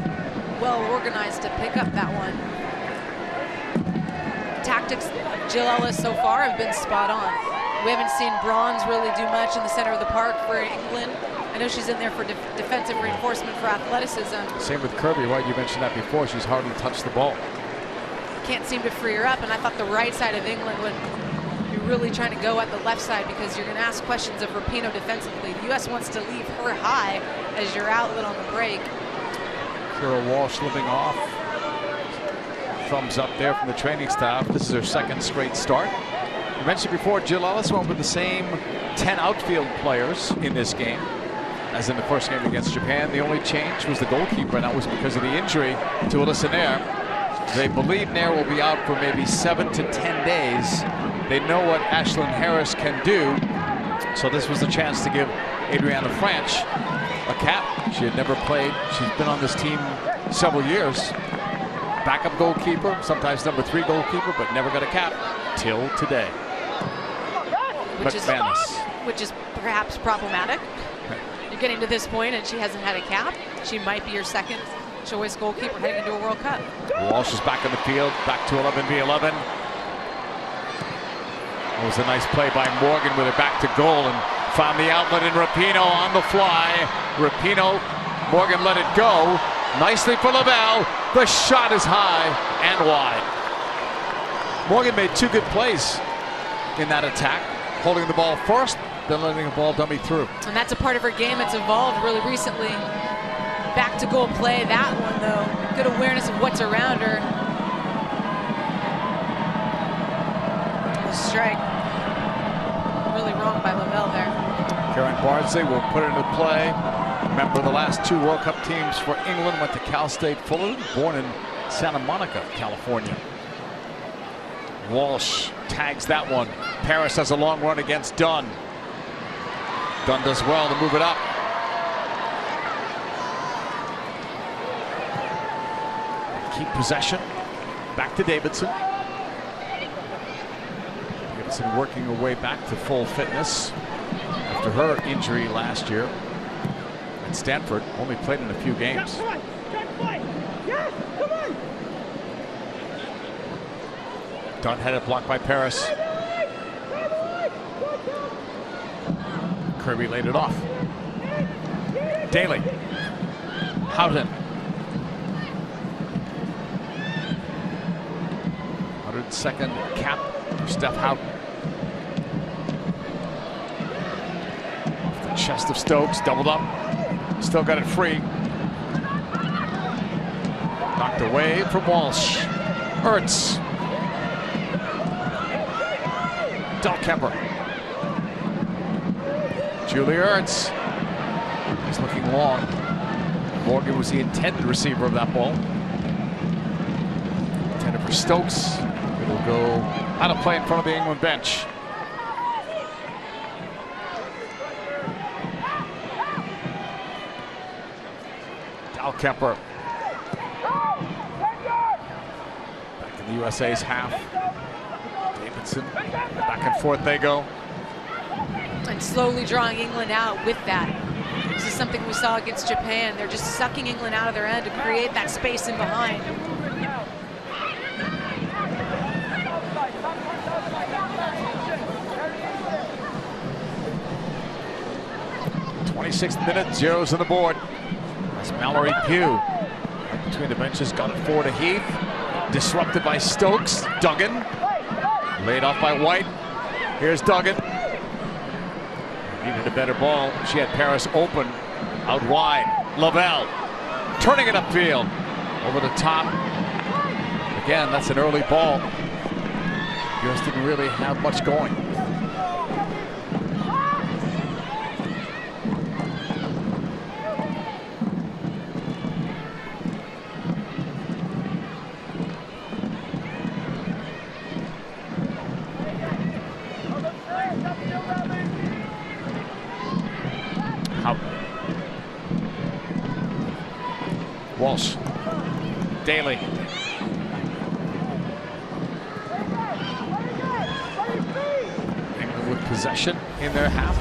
Speaker 15: well organized to pick up that one. Tactics of Jill Ellis so far have been spot on. We haven't seen Bronze really do much in the center of the park for England. I know she's in there for defensive reinforcement for athleticism.
Speaker 12: Same with Kirby, right? You mentioned that before. She's hardly touched the ball.
Speaker 15: Can't seem to free her up, and I thought the right side of England would be really trying to go at the left side because you're going to ask questions of Rapinoe defensively. The U.S. wants to leave her high as your outlet on the break.
Speaker 12: Kira Walsh living off. Thumbs up there from the training staff. This is her second straight start. You mentioned before, Jill Ellis went with the same 10 outfield players in this game as in the first game against Japan. The only change was the goalkeeper, and that was because of the injury to Alyssa Nair. They believe Nair will be out for maybe 7 to 10 days. They know what Ashlyn Harris can do, so this was the chance to give Adriana Franch a cap. She had never played. She's been on this team several years. Backup goalkeeper, sometimes number 3 goalkeeper, but never got a cap till today.
Speaker 15: Which is perhaps problematic. You're getting to this point and she hasn't had a cap. She might be your second choice goalkeeper heading into a World Cup.
Speaker 12: Walsh is back in the field, back to 11v11. It was a nice play by Morgan with it back to goal and found the outlet in Rapinoe on the fly. Rapinoe, Morgan let it go. Nicely for Lavelle. The shot is high and wide. Morgan made 2 good plays in that attack, holding the ball first, then letting the ball dummy through.
Speaker 15: And that's a part of her game that's evolved really recently. Back to goal play, that one though. Good awareness of what's around her. A strike. Really wrong by Lavelle there.
Speaker 12: Karen Bardsley will put it into play. Remember, the last 2 World Cup teams for England went to Cal State Fullerton, born in Santa Monica, California. Walsh tags that one. Paris has a long run against Dunn. Dunn does well to move it up. Keep possession. Back to Davidson. Davidson working her way back to full fitness after her injury last year. And Stanford only played in a few games. Dunn had it blocked by Paris. Kirby laid it off. Daly. Houghton. 102nd cap for Steph Houghton. Off the chest of Stokes, doubled up. Still got it free. Knocked away from Walsh. Ertz. Dahlkemper. Julia Ertz. He's looking long. Morgan was the intended receiver of that ball. Intended for Stokes. It'll go out of play in front of the England bench. Dahlkemper. Back in the USA's half. Davidson. Back and forth they go.
Speaker 15: And slowly drawing England out with that. This is something we saw against Japan. They're just sucking England out of their end to create that space in behind.
Speaker 12: '26th minute, zeros on the board. That's Mallory Pugh. Right between the benches, got it forward to Heath. Disrupted by Stokes. Duggan. Laid off by White. Here's Duggan. Needed a better ball. She had Paris open. Out wide. Lavelle. Turning it upfield. Over the top. Again, that's an early ball. US didn't really have much going. Walsh. Daly. possession in their half.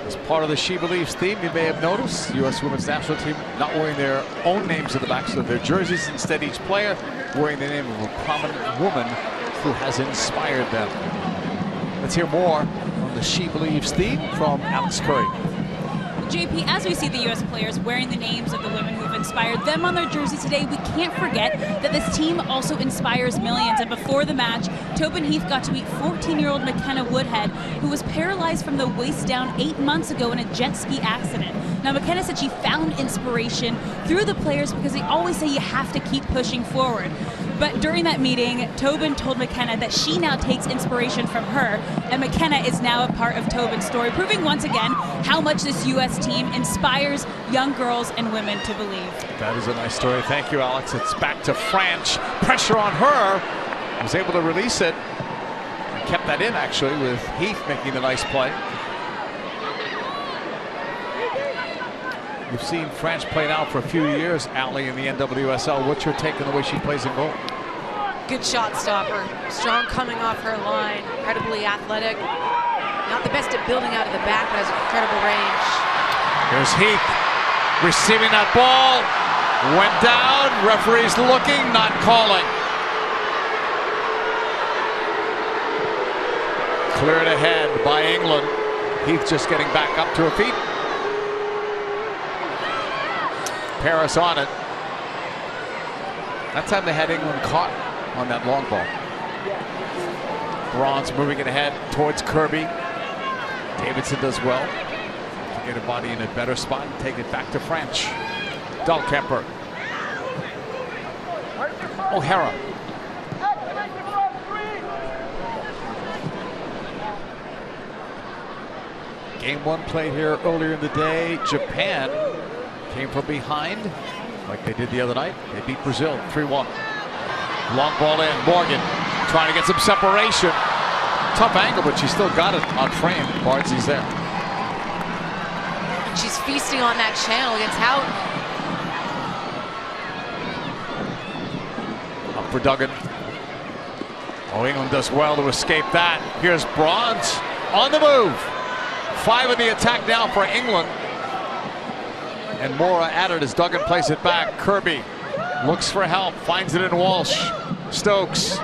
Speaker 12: As part of the She Believes theme, you may have noticed, U.S. Women's National Team not wearing their own names at the backs of their jerseys. Instead, each player wearing the name of a prominent woman who has inspired them. Let's hear more on the She Believes theme from Alex Curry.
Speaker 6: JP, as we see the U.S. players wearing the names of the women who have inspired them on their jersey today, we can't forget that this team also inspires millions. And before the match, Tobin Heath got to meet 14-year-old McKenna Woodhead, who was paralyzed from the waist down 8 months ago in a jet ski accident. Now, McKenna said she found inspiration through the players because they always say you have to keep pushing forward. But during that meeting, Tobin told McKenna that she now takes inspiration from her, and McKenna is now a part of Tobin's story, proving once again how much this U.S. team inspires young girls and women to believe.
Speaker 12: That is a nice story. Thank you, Alex. It's back to French. Pressure on her. Was able to release it. And kept that in, actually, with Heath making the nice play. We've seen French play now for a few years, Allie, in the NWSL. What's your take on the way she plays in goal?
Speaker 15: Good shot stopper. Strong coming off her line. Incredibly athletic. Not the best at building out of the back, but has incredible range.
Speaker 12: Here's Heath receiving that ball. Went down. Referee's looking, not calling. Cleared ahead by England. Heath just getting back up to her feet. Paris on it. That time they had England caught on that long ball. Bronze moving it ahead towards Kirby. Davidson does well to get her body in a better spot and take it back to French. Dahlkemper. O'Hara. Game one played here earlier in the day. Japan came from behind like they did the other night. They beat Brazil 3-1. Long ball in. Morgan trying to get some separation. Tough angle, but she still got it on frame. Bardsley's there.
Speaker 15: She's feasting on that channel against Houghton.
Speaker 12: Up for Duggan. Oh, England does well to escape that. Here's Bronze on the move. 5 in the attack now for England. And Mora at it as Duggan plays it back. Kirby looks for help, finds it in Walsh. Stokes,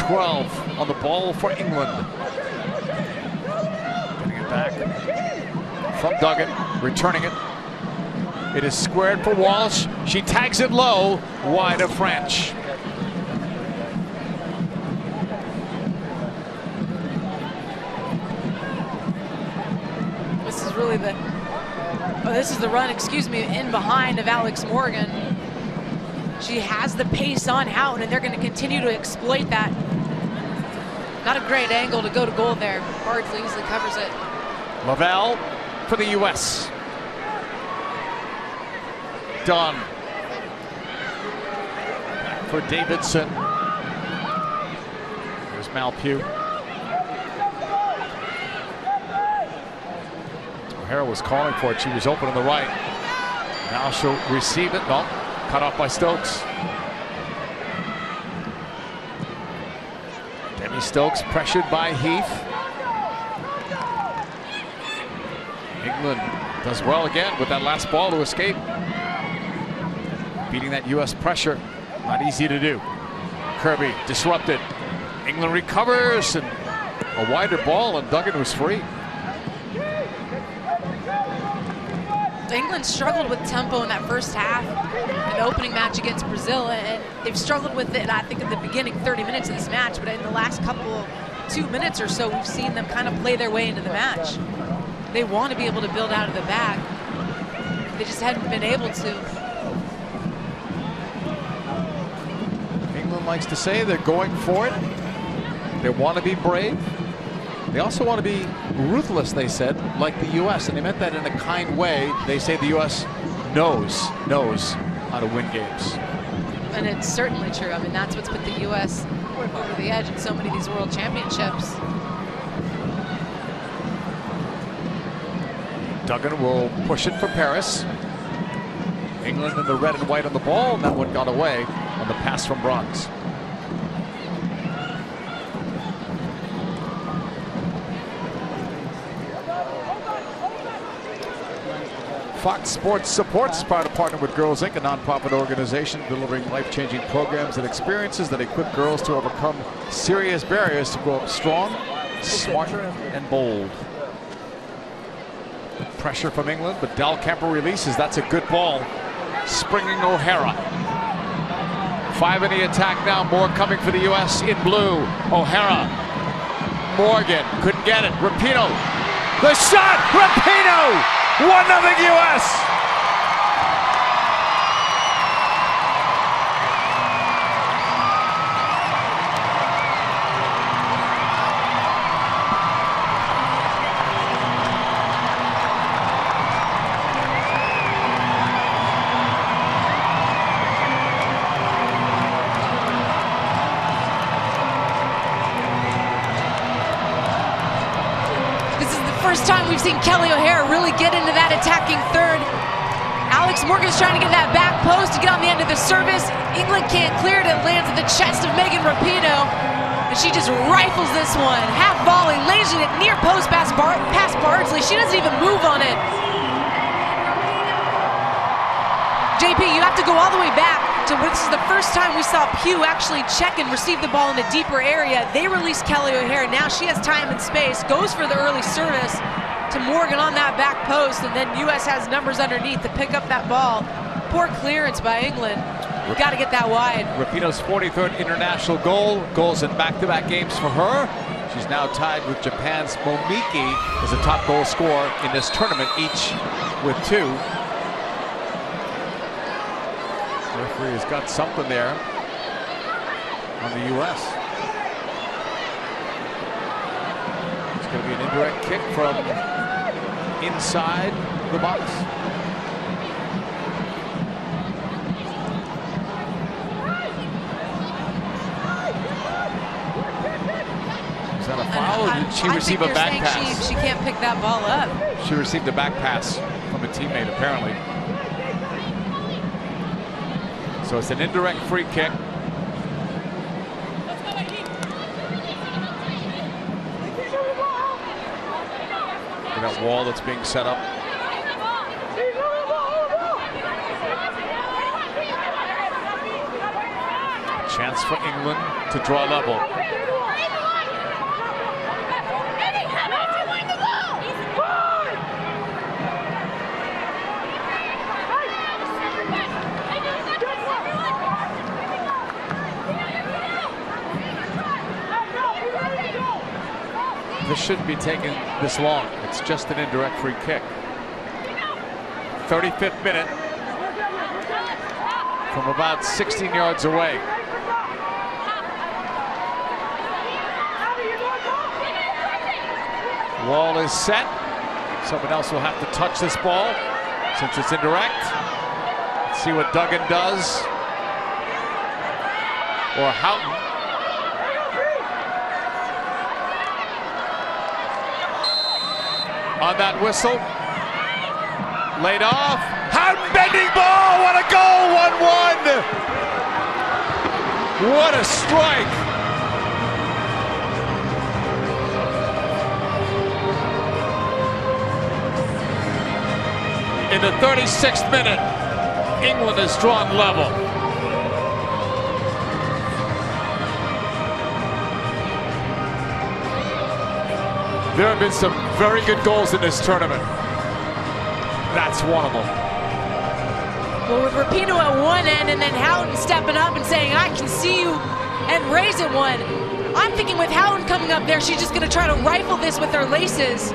Speaker 12: 12 on the ball for England. Getting it back from Duggan, returning it. It is squared for Walsh. She tags it low, wide of French.
Speaker 15: This is really the... Oh, this is the run, excuse me, in behind of Alex Morgan. She has the pace on Houghton, and they're going to continue to exploit that. Not a great angle to go to goal there. Bardsley easily covers it.
Speaker 12: Lavelle for the U.S. Dunn. Back for Davidson. There's Malpew. O'Hara was calling for it. She was open on the right. Now she'll receive it. No, cut off by Stokes. Demi Stokes pressured by Heath. England does well again with that last ball to escape. Beating that U.S. pressure, not easy to do. Kirby disrupted. England recovers, and a wider ball, and Duggan was free.
Speaker 15: England struggled with tempo in that first half, an opening match against Brazil, and they've struggled with it, I think, in the beginning 30 minutes of this match, but in the last couple, 2 minutes or so, we've seen them kind of play their way into the match. They want to be able to build out of the back. They just hadn't been able to.
Speaker 12: England likes to say they're going for it. They want to be brave. They also want to be ruthless, they said, like the U.S., and they meant that in a kind way. They say the U.S. knows how to win games.
Speaker 15: And it's certainly true. I mean, that's what's put the U.S. over the edge in so many of these world championships.
Speaker 12: Duggan will push it for Paris. England in the red and white on the ball, and that one got away on the pass from Bronze. Fox Sports Supports is proud to partner with Girls Inc., a nonprofit organization delivering life-changing programs and experiences that equip girls to overcome serious barriers to grow up strong, smart, and bold. Pressure from England, but Del Kemper releases. That's a good ball. Springing O'Hara. 5 in the attack now. More coming for the U.S. in blue. O'Hara. Morgan couldn't get it. Rapinoe. The shot. Rapinoe. 1-0 U.S.
Speaker 15: First time we've seen Kelly O'Hara really get into that attacking third. Alex Morgan's trying to get that back post to get on the end of the service. England can't clear it. It lands at the chest of Megan Rapinoe. And she just rifles this one. Half volley, lays it near post past Bardsley. She doesn't even move on it. JP, you have to go all the way back to this is the first time we saw Pugh actually check and receive the ball in a deeper area. They release Kelly O'Hara. Now she has time and space, goes for the early service to Morgan on that back post, and then U.S. has numbers underneath to pick up that ball. Poor clearance by England. We've got to get that wide.
Speaker 12: Rapinoe's 43rd international goal. Goals in back-to-back games for her. She's now tied with Japan's Momiki as the top goal scorer in this tournament, each with 2. The referee has got something there on the U.S. It's going to be an indirect kick from inside the box. Is that a foul, or did she receive a back pass?
Speaker 15: She can't pick that ball up.
Speaker 12: She received a back pass from a teammate, apparently. So it's an indirect free kick. That wall that's being set up. Chance for England to draw level. This shouldn't be taking this long. It's just an indirect free kick. 35th minute from about 16 yards away. Wall is set. Someone else will have to touch this ball since it's indirect. Let's see what Duggan does. Or Houghton. On that whistle, laid off. Houghton bending ball, what a goal, 1-1. What a strike. In the 36th minute, England has drawn level. There have been some very good goals in this tournament. That's one of them.
Speaker 15: Well, with Rapinoe at one end and then Houghton stepping up and saying, I can see you, and raising one. I'm thinking with Houghton coming up there, she's just going to try to rifle this with her laces.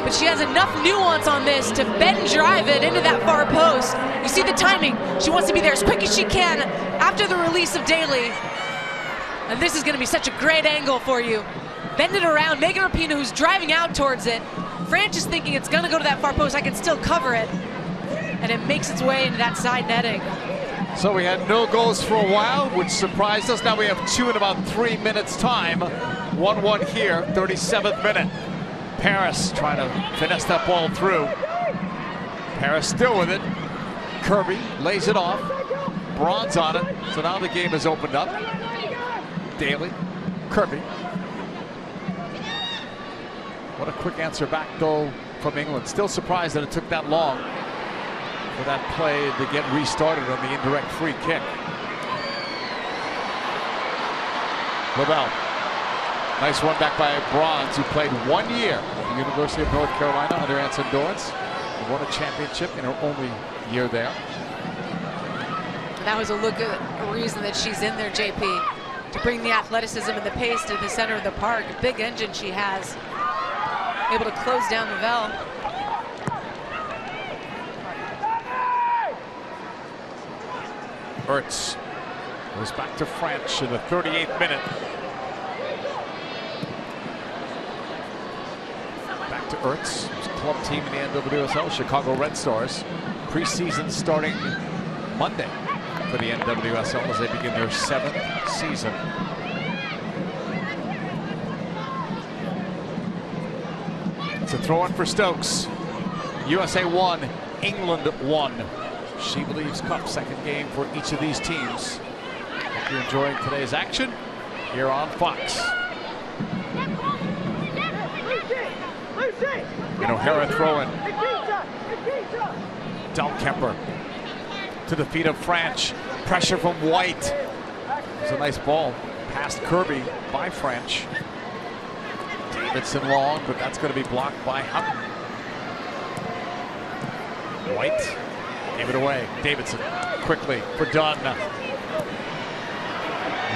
Speaker 15: But she has enough nuance on this to bend and drive it into that far post. You see the timing. She wants to be there as quick as she can after the release of Daly. And this is going to be such a great angle for you. Bend it around, Megan Rapinoe, who's driving out towards it. Franch is thinking it's gonna go to that far post, I can still cover it. And it makes its way into that side netting.
Speaker 12: So we had no goals for a while, which surprised us. Now we have 2 in about 3 minutes time. 1-1 here, 37th minute. Paris trying to finesse that ball through. Paris still with it. Kirby lays it off. Bronze on it. So now the game has opened up. Daly, Kirby. What a quick answer back, though, from England. Still surprised that it took that long. for that play to get restarted on the indirect free kick. Lavelle. Nice one back by Bronze, who played 1 year at the University of North Carolina under Anson Dorrance. Won a championship in her only year there.
Speaker 15: That was a look at a reason that she's in there, JP, to bring the athleticism and the pace to the center of the park. Big engine she has. Able to close down Lavelle.
Speaker 12: Ertz goes back to French in the 38th minute. Back to Ertz, club team in the NWSL, Chicago Red Stars. Preseason starting Monday for the NWSL as they begin their 7th season. It's a throw in for Stokes. USA 1, England 1. She Believes Cup, second game for each of these teams. Hope you're enjoying today's action here on Fox. And O'Hara throwing. Dahlkemper to the feet of French. Pressure from White. It's a nice ball past Kirby by French. Davidson long, but that's going to be blocked by Houghton. White gave it away. Davidson quickly for Dunn.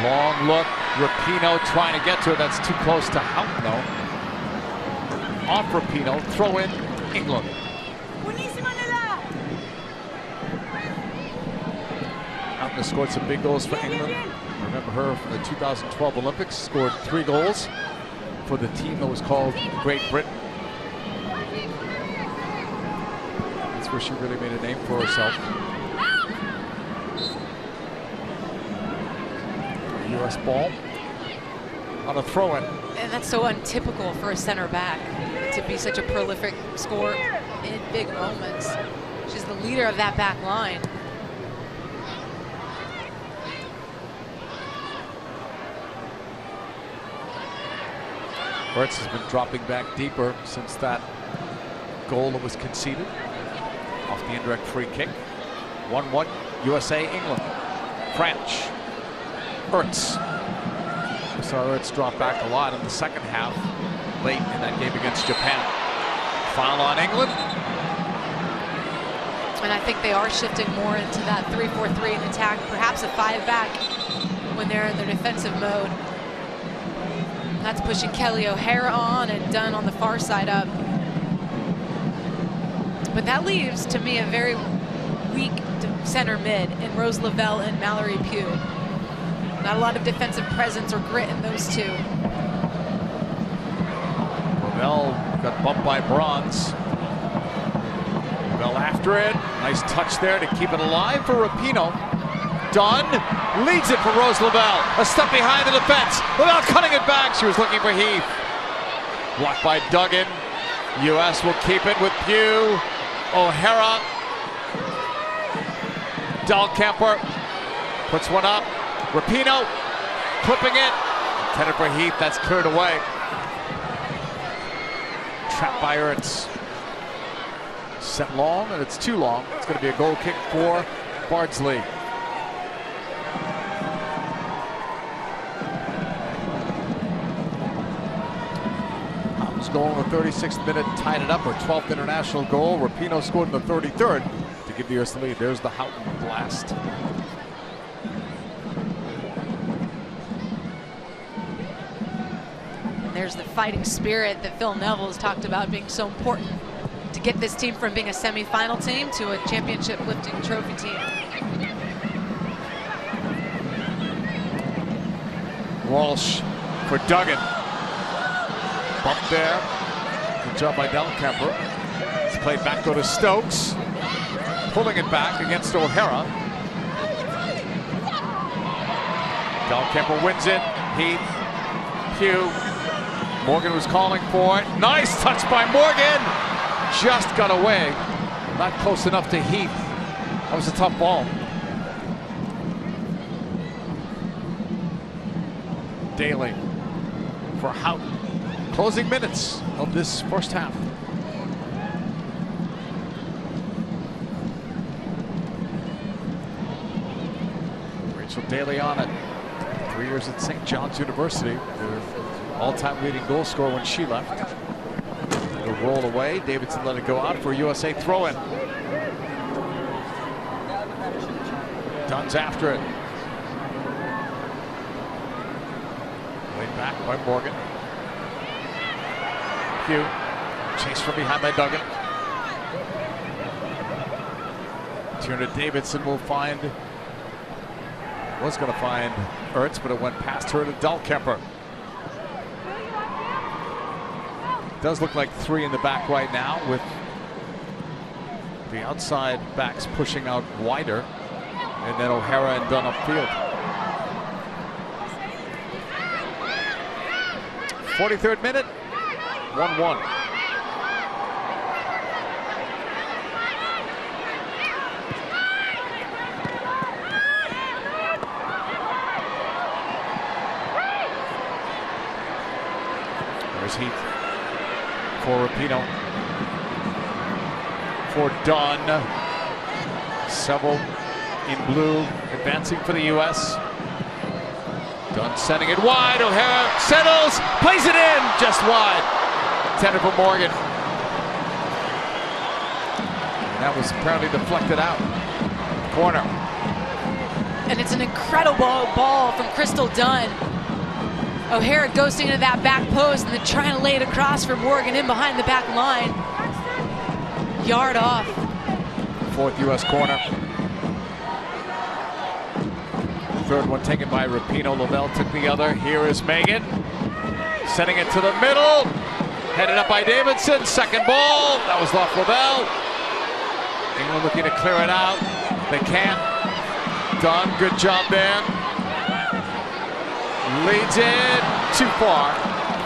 Speaker 12: Long look. Rapinoe trying to get to it. That's too close to Houghton though. Off Rapinoe. Throw in England. Houghton has scored some big goals for England. Remember her from the 2012 Olympics. Scored 3 goals for the team that was called Great Britain. That's where she really made a name for herself. U.S. ball on a throw-in.
Speaker 15: And that's so untypical for a center back to be such a prolific scorer in big moments. She's the leader of that back line.
Speaker 12: Ertz has been dropping back deeper since that goal that was conceded off the indirect free kick. 1-1 USA England. French. Ertz. We saw Ertz drop back a lot in the second half late in that game against Japan. Foul on England.
Speaker 15: And I think they are shifting more into that 3-4-3 in attack, perhaps a 5-back when they're in their defensive mode. That's pushing Kelly O'Hara on and Dunn on the far side up. But that leaves, to me, a very weak center mid in Rose Lavelle and Mallory Pugh. Not a lot of defensive presence or grit in those two.
Speaker 12: Lavelle got bumped by Bronze. Lavelle after it. Nice touch there to keep it alive for Rapinoe. Dunn leads it for Rose Lavelle. A step behind the defense. Lavelle cutting it back. She was looking for Heath. Blocked by Duggan. U.S. will keep it with Pugh. O'Hara. Dahlkemper puts one up. Rapinoe clipping it. Intended for Heath. That's cleared away. Trapped by Ertz. Set long, and it's too long. It's going to be a goal kick for Bardsley. Goal in the 36th minute tied it up, her 12th international goal. Rapinoe scored in the 33rd to give the U.S. the lead. There's the Houghton blast.
Speaker 15: And there's the fighting spirit that Phil Neville has talked about being so important to get this team from being a semifinal team to a championship lifting trophy team.
Speaker 12: Walsh for Duggan. Bump there. Good job by Dahlkemper. It's played back to Stokes. Pulling it back against O'Hara. Dahlkemper wins it. Heath. Pugh. Morgan was calling for it. Nice touch by Morgan. Just got away. Not close enough to Heath. That was a tough ball. Daly for Houghton. Closing minutes of this first half. Rachel Daly on it. 3 years at St. John's University. Their all-time leading goal scorer when she left. It'll roll away. Davidson let it go out for a USA throw-in. Dunn's after it. Laid back by Morgan. Hugh. Chased from behind by Duggan. Tierna Davidson will find, was going to find Ertz, but it went past her to Dahlkemper. Does look like three in the back right now, with the outside backs pushing out wider, and then O'Hara and Dunn upfield. 43rd minute, 1-1. There's Heath for Rapinoe. For Dunn. Several in blue advancing for the U.S. Dunn sending it wide. O'Hara settles, plays it in just wide. Intended for Morgan. And that was apparently deflected out. Corner.
Speaker 15: And it's an incredible ball from Crystal Dunn. O'Hara ghosting into that back post and then trying to lay it across for Morgan in behind the back line. Yard off.
Speaker 12: Fourth U.S. corner. Third one taken by Rapinoe. Lavelle took the other. Here is Megan. Sending it to the middle. Headed up by Davidson. Second ball. That was off Lavelle. England looking to clear it out. They can't. Dunn, good job there. Leads it too far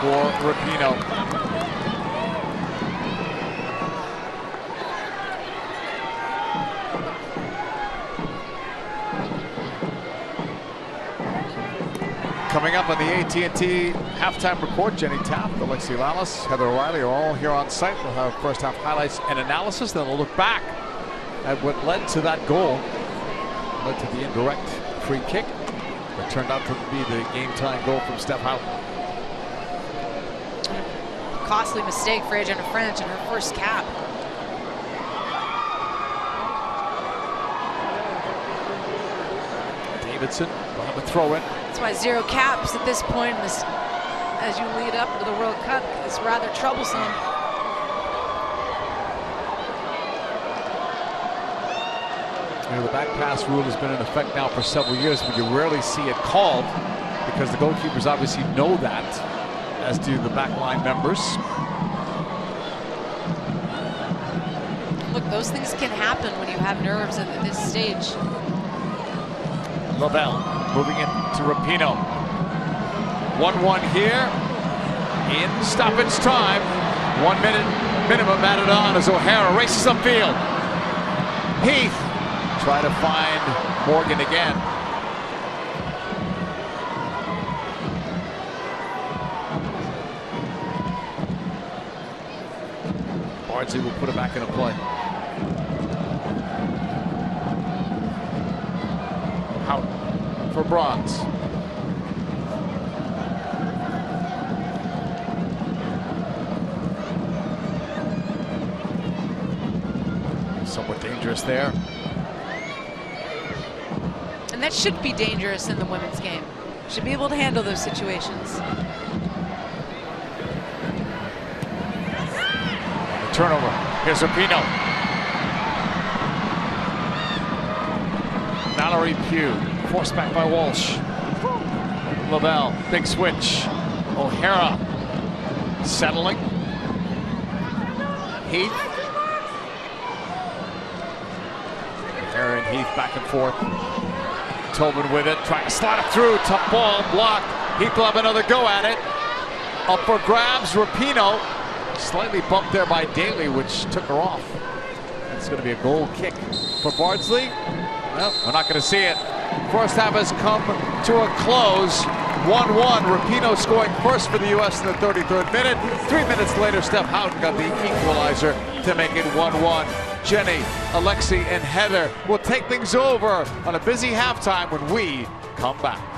Speaker 12: for Rapinoe. Coming up on the AT&T halftime report, Jenny Taft, Alexi Lalas, Heather O'Reilly are all here on site. We'll have first half highlights and analysis. Then we'll look back at what led to that goal. Led to the indirect free kick. It turned out to be the game-tying goal from Steph Houghton.
Speaker 15: Costly mistake for Adriana French in her first cap.
Speaker 12: Davidson will have a throw-in.
Speaker 15: That's why 0 caps at this point in this, as you lead up to the World Cup, is rather troublesome.
Speaker 12: You know, the back pass rule has been in effect now for several years, but you rarely see it called because the goalkeepers obviously know that, as do the backline members.
Speaker 15: Look, those things can happen when you have nerves at this stage.
Speaker 12: Lavelle moving it to Rapinoe. 1-1 here in stoppage time. 1 minute minimum added on as O'Hara races upfield. Heath try to find Morgan again. Bardsley will put it back into play. Houghton for Bronze. Somewhat dangerous there.
Speaker 15: And that should be dangerous in the women's game. Should be able to handle those situations.
Speaker 12: Turnover. Here's Rapinoe. Mallory Pugh. Forced back by Walsh. Lavelle. Big switch. O'Hara. Settling. Heath. O'Hara and Heath back and forth. Tobin with it. Trying to slide it through. Tough ball. Blocked. Heath will have another go at it. Up for grabs. Rapinoe. Slightly bumped there by Daly, which took her off. It's going to be a goal kick for Bardsley. Well, we're not going to see it. First half has come to a close. 1-1. Rapinoe scoring first for the U.S. in the 33rd minute. 3 minutes later, Steph Houghton got the equalizer to make it 1-1. Jenny, Alexi, and Heather will take things over on a busy halftime when we come back.